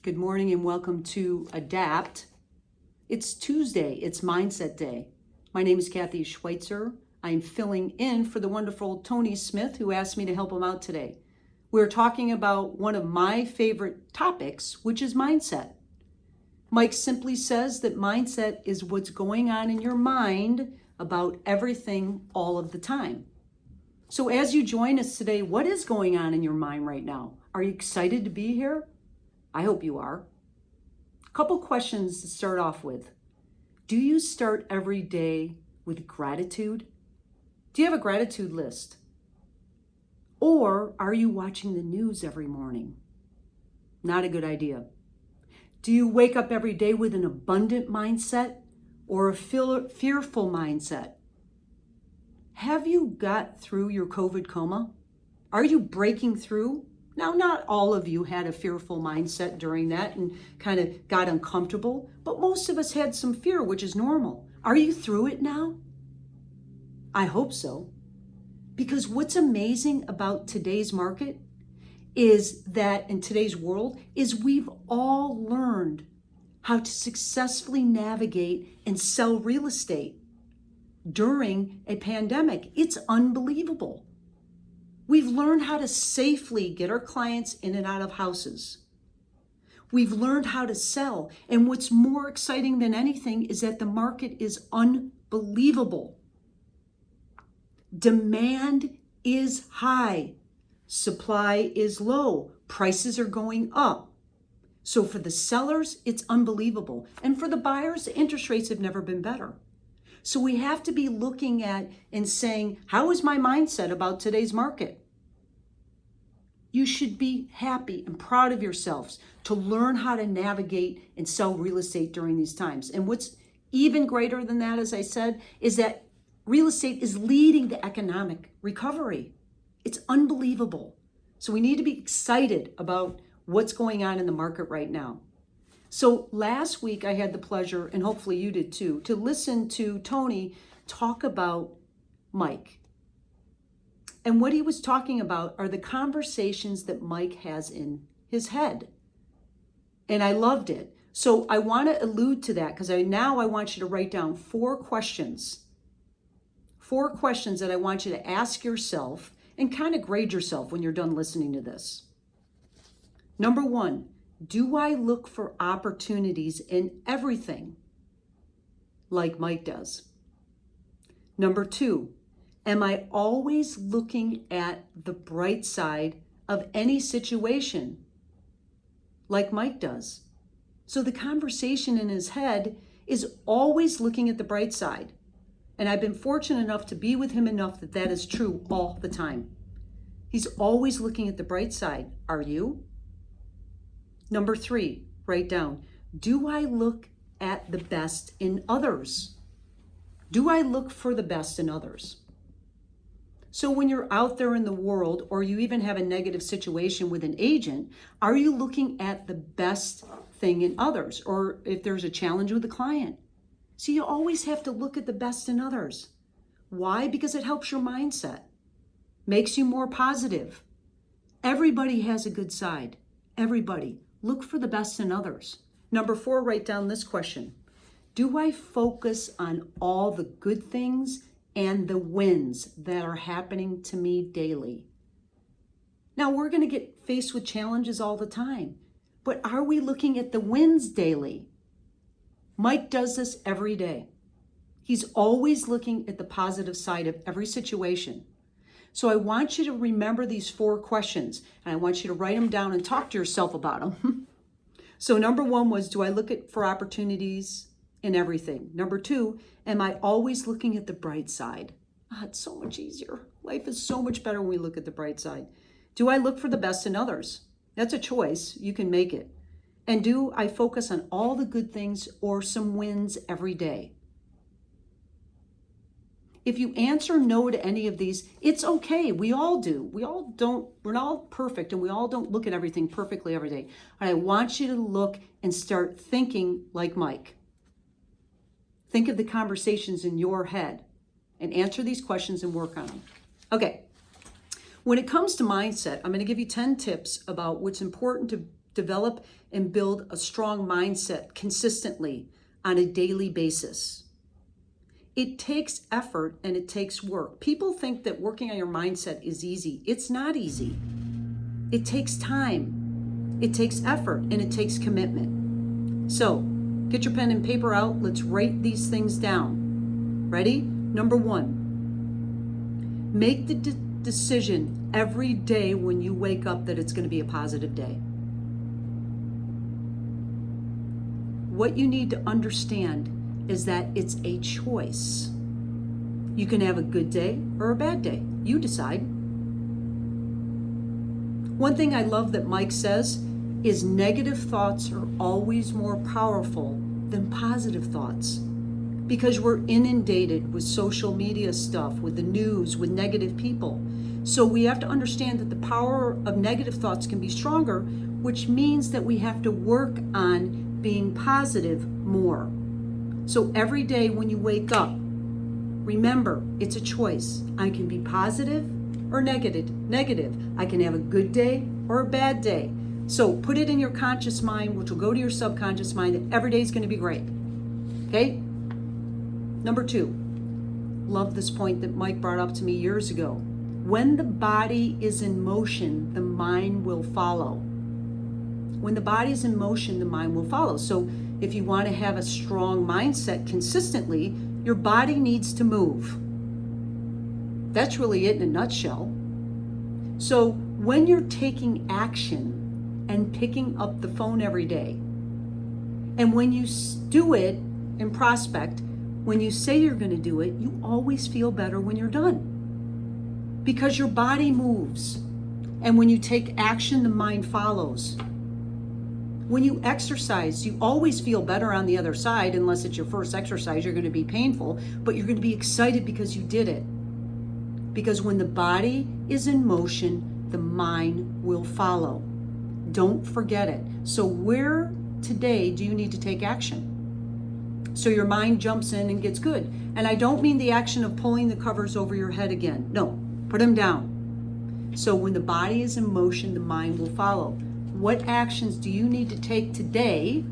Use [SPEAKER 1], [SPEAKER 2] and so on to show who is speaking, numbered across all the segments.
[SPEAKER 1] Good morning and welcome to Adapt. It's Tuesday, it's Mindset Day. My name is Kathy Schweitzer. I'm filling in for the wonderful Tony Smith, who asked me to help him out today. We're talking about one of my favorite topics, which is mindset. Mike simply says that mindset is what's going on in your mind about everything all of the time. So as you join us today, what is going on in your mind right now? Are you excited to be here? I hope you are. A couple questions to start off with. Do you start every day with gratitude? Do you have a gratitude list? Or are you watching the news every morning? Not a good idea. Do you wake up every day with an abundant mindset or a fearful mindset? Have you got through your COVID coma? Are you breaking through? Now, not all of you had a fearful mindset during that and kind of got uncomfortable, but most of us had some fear, which is normal. Are you through it now? I hope so. Because what's amazing about today's market is that in today's world is we've all learned how to successfully navigate and sell real estate during a pandemic. It's unbelievable. We've learned how to safely get our clients in and out of houses. We've learned how to sell. And what's more exciting than anything is that the market is unbelievable. Demand is high. Supply is low. Prices are going up. So for the sellers, it's unbelievable. And for the buyers, the interest rates have never been better. So we have to be looking at and saying, how is my mindset about today's market? You should be happy and proud of yourselves to learn how to navigate and sell real estate during these times. And what's even greater than that, as I said, is that real estate is leading the economic recovery. It's unbelievable. So we need to be excited about what's going on in the market right now. So last week I had the pleasure, and hopefully you did too, to listen to Tony talk about Mike. And what he was talking about are the conversations that Mike has in his head. And I loved it. So I want to allude to that because now I want you to write down 4 questions. 4 questions that I want you to ask yourself and kind of grade yourself when you're done listening to this. Number 1. Do I look for opportunities in everything like Mike does? Number 2, am I always looking at the bright side of any situation like Mike does? So the conversation in his head is always looking at the bright side. And I've been fortunate enough to be with him enough that that is true all the time. He's always looking at the bright side. Are you? Number 3, write down, do I look at the best in others? Do I look for the best in others? So when you're out there in the world, or you even have a negative situation with an agent, are you looking at the best thing in others? Or if there's a challenge with a client? So you always have to look at the best in others. Why? Because it helps your mindset, makes you more positive. Everybody has a good side. Everybody. Look for the best in others. Number 4, write down this question. Do I focus on all the good things and the wins that are happening to me daily? Now, we're going to get faced with challenges all the time, but are we looking at the wins daily? Mike does this every day. He's always looking at the positive side of every situation. So I want you to remember these 4 questions, and I want you to write them down and talk to yourself about them. So number 1 was, do I look for opportunities in everything? Number 2, am I always looking at the bright side? It's so much easier. Life is so much better when we look at the bright side. Do I look for the best in others? That's a choice. You can make it. And do I focus on all the good things or some wins every day? If you answer no to any of these, it's okay. We all do. We're not all perfect, and we all don't look at everything perfectly every day. And I want you to look and start thinking like Mike. Think of the conversations in your head and answer these questions and work on them. Okay. When it comes to mindset, I'm going to give you 10 tips about what's important to develop and build a strong mindset consistently on a daily basis. It takes effort and it takes work. People think that working on your mindset is easy. It's not easy. It takes time, it takes effort, and it takes commitment. So get your pen and paper out. Let's write these things down. Ready? Number 1, make the decision every day when you wake up that it's going to be a positive day. What you need to understand is that it's a choice. You can have a good day or a bad day. You decide. One thing I love that Mike says is negative thoughts are always more powerful than positive thoughts, because we're inundated with social media stuff, with the news, with negative people. So we have to understand that the power of negative thoughts can be stronger, which means that we have to work on being positive more. So every day when you wake up, remember, it's a choice. I can be positive or negative. I can have a good day or a bad day. So put it in your conscious mind, which will go to your subconscious mind, that every day is going to be great. Okay? Number 2, love this point that Mike brought up to me years ago. When the body is in motion, the mind will follow. When the body is in motion, the mind will follow. So if you want to have a strong mindset consistently, your body needs to move. That's really it in a nutshell. So when you're taking action and picking up the phone every day, and when you do it in prospect, when you say you're going to do it, you always feel better when you're done, because your body moves. And when you take action, the mind follows. When you exercise, you always feel better on the other side, unless it's your first exercise, you're going to be painful, but you're going to be excited because you did it. Because when the body is in motion, the mind will follow. Don't forget it. So where today do you need to take action? So your mind jumps in and gets good. And I don't mean the action of pulling the covers over your head again. No, put them down. So when the body is in motion, the mind will follow. What actions do you need to take today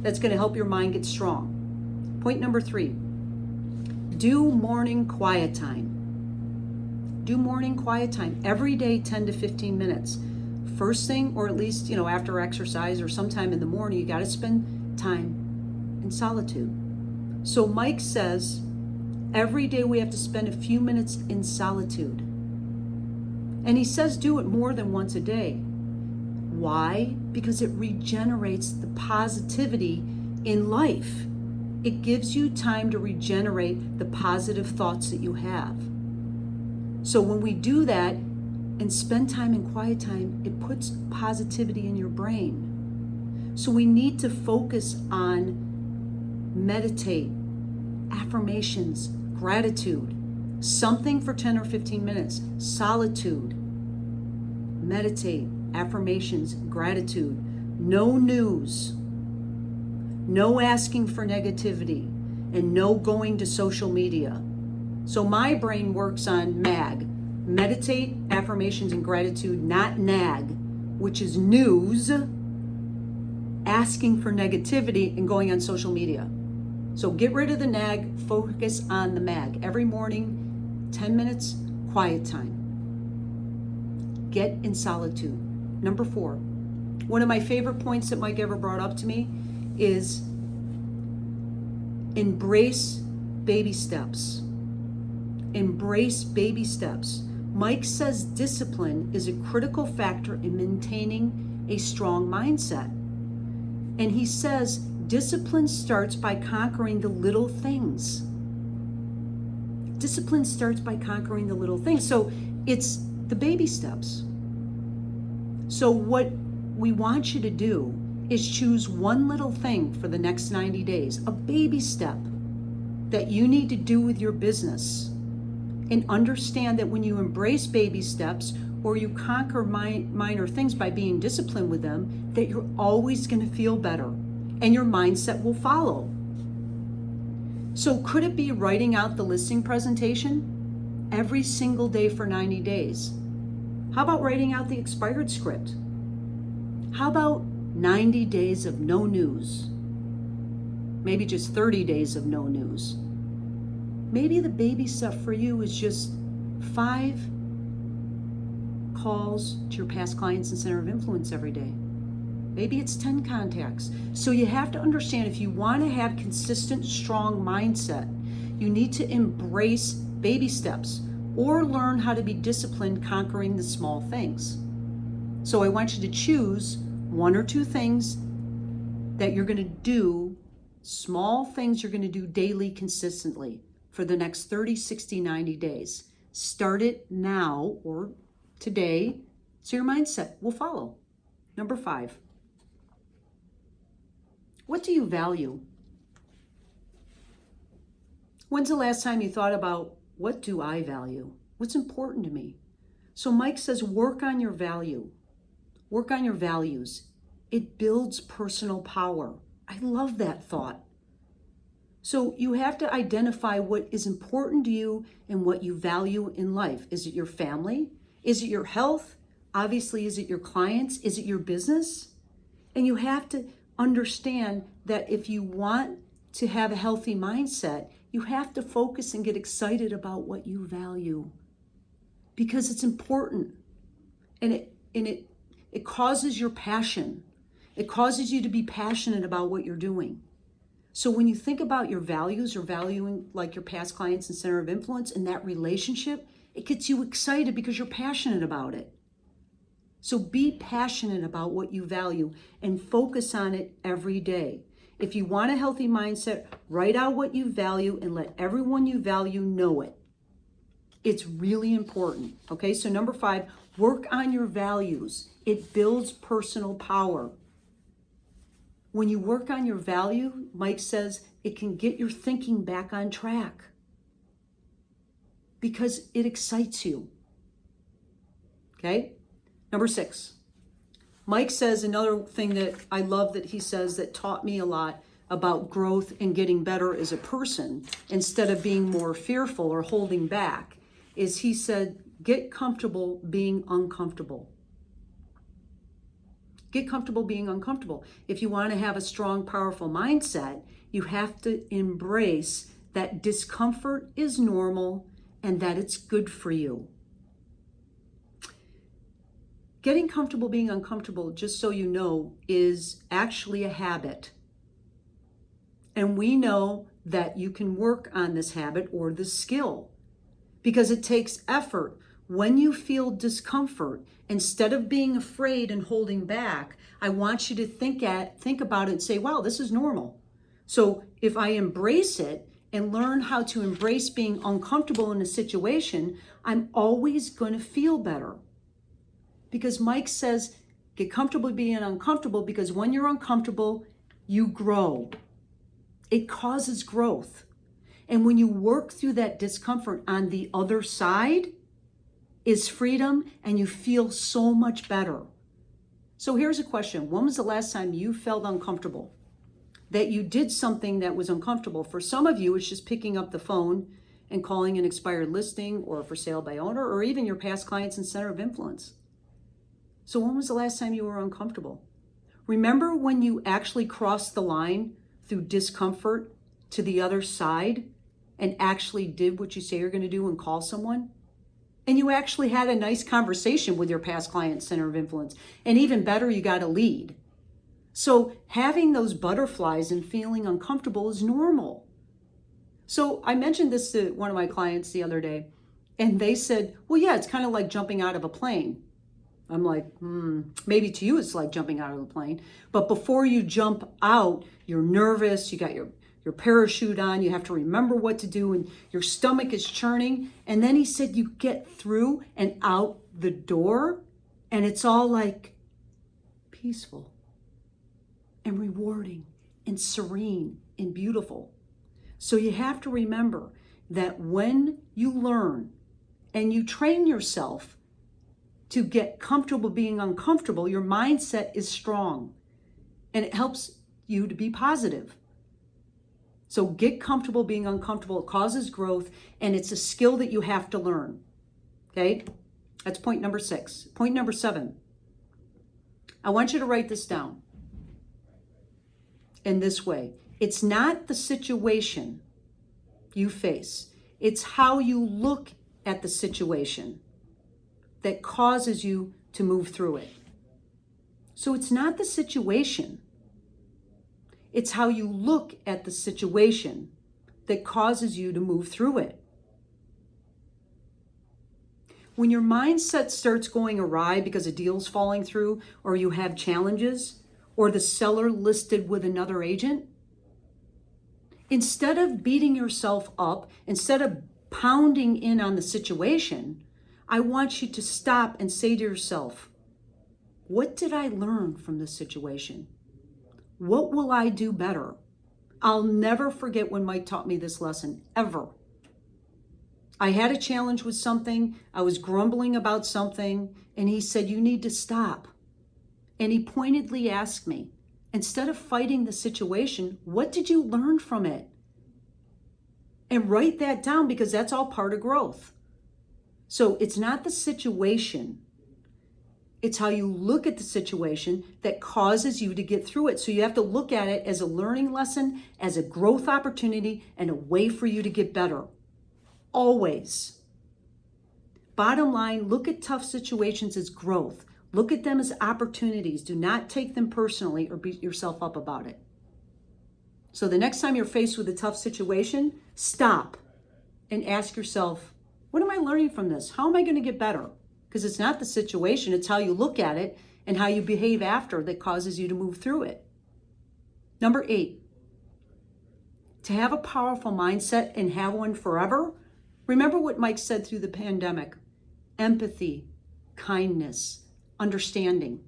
[SPEAKER 1] that's going to help your mind get strong? Point number 3, do morning quiet time. Do morning quiet time every day, 10 to 15 minutes. First thing, or at least, after exercise or sometime in the morning, you got to spend time in solitude. So Mike says every day we have to spend a few minutes in solitude. And he says do it more than once a day. Why? Because it regenerates the positivity in life. It gives you time to regenerate the positive thoughts that you have. So when we do that and spend time in quiet time, it puts positivity in your brain. So we need to focus on meditate, affirmations, gratitude, something for 10 or 15 minutes, solitude, meditate, affirmations, gratitude, no news, no asking for negativity, and no going to social media. So my brain works on MAG, meditate, affirmations, and gratitude, not NAG, which is news, asking for negativity, and going on social media. So get rid of the NAG, focus on the MAG. Every morning, 10 minutes, quiet time. Get in solitude. Number 4, one of my favorite points that Mike ever brought up to me is embrace baby steps. Embrace baby steps. Mike says discipline is a critical factor in maintaining a strong mindset. And he says discipline starts by conquering the little things. Discipline starts by conquering the little things. So it's the baby steps. So what we want you to do is choose one little thing for the next 90 days, a baby step that you need to do with your business. And understand that when you embrace baby steps or you conquer minor things by being disciplined with them, that you're always going to feel better and your mindset will follow. So could it be writing out the listing presentation every single day for 90 days? How about writing out the expired script? How about 90 days of no news? Maybe just 30 days of no news. Maybe the baby stuff for you is just 5 calls to your past clients and center of influence every day. Maybe it's 10 contacts. So you have to understand, if you want to have consistent, strong mindset, you need to embrace baby steps or learn how to be disciplined conquering the small things. So I want you to choose 1 or 2 things that you're going to do, small things you're going to do daily consistently for the next 30, 60, 90 days. Start it now or today, so your mindset will follow. Number 5. What do you value? When's the last time you thought about, what do I value? What's important to me? So Mike says, work on your value. Work on your values. It builds personal power. I love that thought. So you have to identify what is important to you and what you value in life. Is it your family? Is it your health? Obviously, is it your clients? Is it your business? And you have to understand that if you want to have a healthy mindset, you have to focus and get excited about what you value, because it's important, and it causes your passion. It causes you to be passionate about what you're doing. So when you think about your values or valuing like your past clients and center of influence and that relationship, it gets you excited because you're passionate about it. So be passionate about what you value and focus on it every day. If you want a healthy mindset, write out what you value and let everyone you value know it. It's really important. Okay, so number 5, work on your values. It builds personal power. When you work on your value, Mike says, it can get your thinking back on track because it excites you. Okay? Number 6, Mike says another thing that I love that he says that taught me a lot about growth and getting better as a person instead of being more fearful or holding back is he said, get comfortable being uncomfortable. Get comfortable being uncomfortable. If you want to have a strong, powerful mindset, you have to embrace that discomfort is normal and that it's good for you. Getting comfortable being uncomfortable, just so you know, is actually a habit. And we know that you can work on this habit or this skill because it takes effort. When you feel discomfort, instead of being afraid and holding back, I want you to think about it and say, wow, this is normal. So if I embrace it and learn how to embrace being uncomfortable in a situation, I'm always going to feel better. Because Mike says, get comfortable being uncomfortable, because when you're uncomfortable, you grow. It causes growth. And when you work through that discomfort, on the other side is freedom, and you feel so much better. So here's a question. When was the last time you felt uncomfortable? That you did something that was uncomfortable? For some of you, it's just picking up the phone and calling an expired listing or for sale by owner, or even your past clients and center of influence. So when was the last time you were uncomfortable? Remember when you actually crossed the line through discomfort to the other side and actually did what you say you're going to do and call someone? And you actually had a nice conversation with your past client center of influence. And even better, you got a lead. So having those butterflies and feeling uncomfortable is normal. So I mentioned this to one of my clients the other day, and they said, well, yeah, it's kind of like jumping out of a plane. I'm like, maybe to you it's like jumping out of a plane. But before you jump out, you're nervous, you got your parachute on, you have to remember what to do, and your stomach is churning. And then he said you get through and out the door, and it's all like peaceful and rewarding and serene and beautiful. So you have to remember that when you learn and you train yourself to get comfortable being uncomfortable, your mindset is strong and it helps you to be positive. So get comfortable being uncomfortable. It causes growth, and it's a skill that you have to learn. Okay? That's point number 6. Point number 7. I want you to write this down in this way. It's not the situation you face. It's how you look at the situation that causes you to move through it. So it's not the situation. It's how you look at the situation that causes you to move through it. When your mindset starts going awry because a deal's falling through, or you have challenges, or the seller listed with another agent, instead of beating yourself up, instead of pounding in on the situation, I want you to stop and say to yourself, what did I learn from this situation? What will I do better? I'll never forget when Mike taught me this lesson, ever. I had a challenge with something, I was grumbling about something, and he said, you need to stop. And he pointedly asked me, instead of fighting the situation, what did you learn from it? And write that down, because that's all part of growth. So it's not the situation. It's how you look at the situation that causes you to get through it. So you have to look at it as a learning lesson, as a growth opportunity, and a way for you to get better. Always. Bottom line, look at tough situations as growth. Look at them as opportunities. Do not take them personally or beat yourself up about it. So the next time you're faced with a tough situation, stop and ask yourself, what am I learning from this? How am I going to get better? Because it's not the situation, it's how you look at it and how you behave after that causes you to move through it. Number 8, to have a powerful mindset and have one forever, remember what Mike said through the pandemic: empathy, kindness, understanding.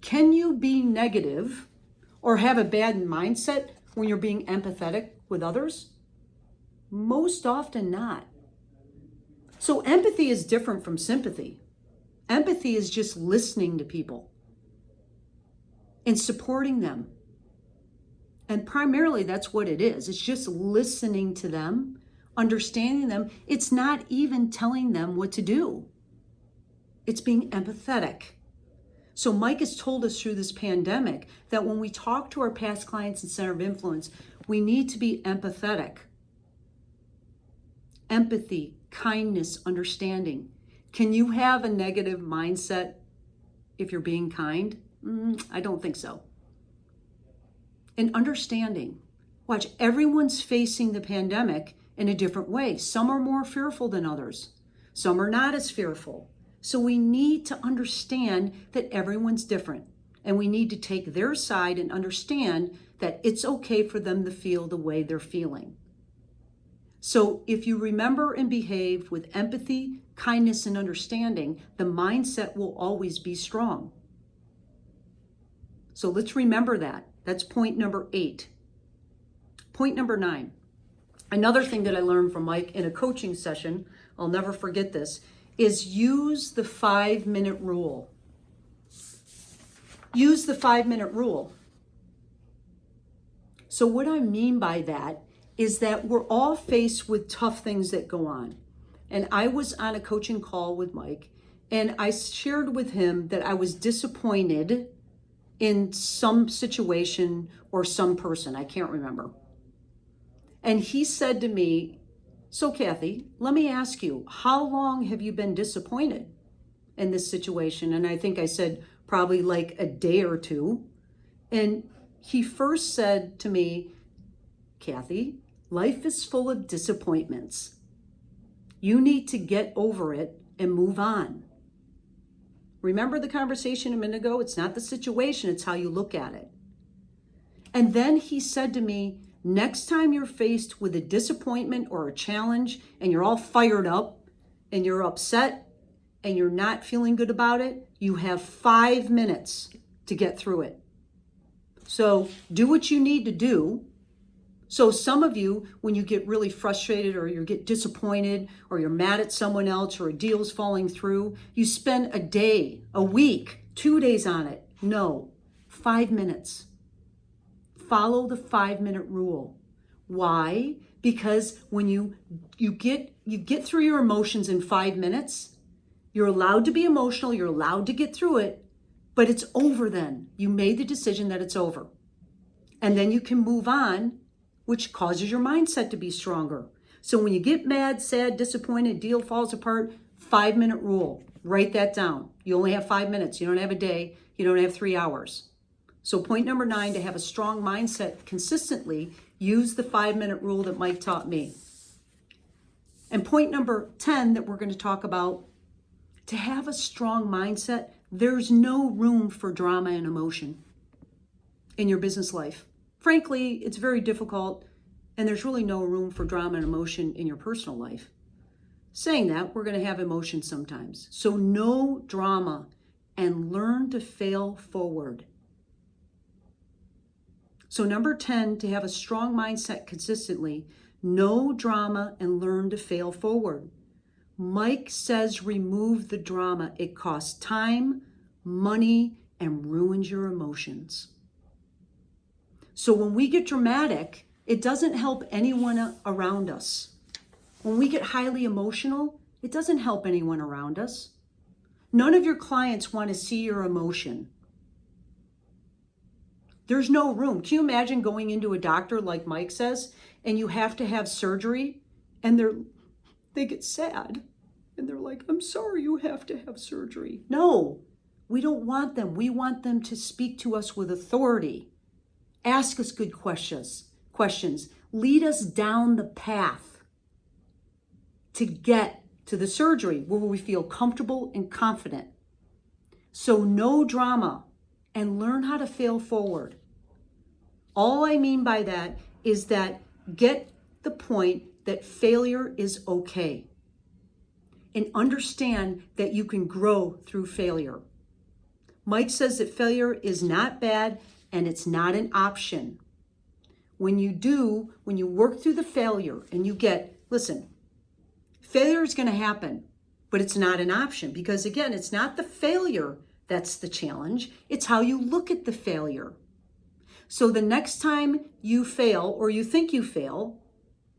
[SPEAKER 1] Can you be negative or have a bad mindset when you're being empathetic with others? Most often not. So empathy is different from sympathy. Empathy is just listening to people and supporting them. And primarily that's what it is. It's just listening to them, understanding them. It's not even telling them what to do. It's being empathetic. So Mike has told us through this pandemic that when we talk to our past clients and center of influence, we need to be empathetic. Empathy, kindness, understanding. Can you have a negative mindset if you're being kind? I don't think so. And understanding. Watch, everyone's facing the pandemic in a different way. Some are more fearful than others. Some are not as fearful. So we need to understand that everyone's different. And we need to take their side and understand that it's okay for them to feel the way they're feeling. So if you remember and behave with empathy, kindness, and understanding, the mindset will always be strong. So let's remember that. That's point number 8. Point number 9. Another thing that I learned from Mike in a coaching session, I'll never forget this, is use the 5-minute rule. Use the 5-minute rule. So what I mean by that is that we're all faced with tough things that go on. And I was on a coaching call with Mike, and I shared with him that I was disappointed in some situation or some person. I can't remember. And he said to me, so Kathy, let me ask you, how long have you been disappointed in this situation? And I think I said probably like a day or two. And he first said to me, Kathy, life is full of disappointments. You need to get over it and move on. Remember the conversation a minute ago? It's not the situation, it's how you look at it. And then he said to me, next time you're faced with a disappointment or a challenge and you're all fired up and you're upset and you're not feeling good about it, you have 5 minutes to get through it. So do what you need to do. So some of you, when you get really frustrated or you get disappointed or you're mad at someone else or a deal's falling through, you spend a day, a week, 2 days on it. No, 5 minutes. Follow the 5-minute rule. Why? Because when you get through your emotions in 5 minutes, you're allowed to be emotional, you're allowed to get through it, but it's over then. You made the decision that it's over. And then you can move on, which causes your mindset to be stronger. So when you get mad, sad, disappointed, deal falls apart, 5-minute rule. Write that down. You only have 5 minutes. You don't have a day. You don't have 3 hours. So point number 9, to have a strong mindset consistently, use the 5-minute rule that Mike taught me. And point number 10 that we're going to talk about, to have a strong mindset, there's no room for drama and emotion in your business life. Frankly, it's very difficult, and there's really no room for drama and emotion in your personal life. Saying that, we're going to have emotion sometimes. So no drama, and learn to fail forward. So number 10, to have a strong mindset consistently, no drama and learn to fail forward. Mike says remove the drama. It costs time, money, and ruins your emotions. So when we get dramatic, it doesn't help anyone around us. When we get highly emotional, it doesn't help anyone around us. None of your clients want to see your emotion. There's no room. Can you imagine going into a doctor, like Mike says, and you have to have surgery, and they get sad, and they're like, I'm sorry you have to have surgery. No, we don't want them. We want them to speak to us with authority. Ask us good questions. Lead us down the path to get to the surgery where we feel comfortable and confident. So no drama, and learn how to fail forward. All I mean by that is that get the point that failure is okay, and understand that you can grow through failure. Mike says that failure is not bad and it's not an option. When you work through the failure and listen, failure is going to happen, but it's not an option, because again, it's not the failure that's the challenge. It's how you look at the failure. So the next time you fail, or you think you fail,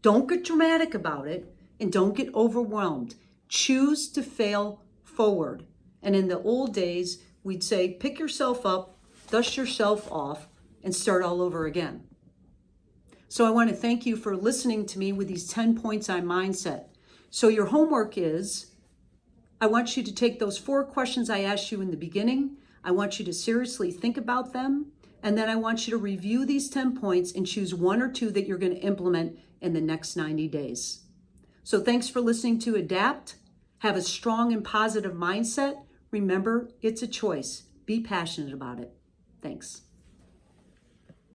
[SPEAKER 1] don't get dramatic about it and don't get overwhelmed. Choose to fail forward. And in the old days, we'd say, pick yourself up, dust yourself off, and start all over again. So I want to thank you for listening to me with these 10 points on mindset. So your homework is, I want you to take those 4 questions I asked you in the beginning. I want you to seriously think about them. And then I want you to review these 10 points and choose 1 or 2 that you're going to implement in the next 90 days. So thanks for listening to Adapt. Have a strong and positive mindset. Remember, it's a choice. Be passionate about it. Thanks.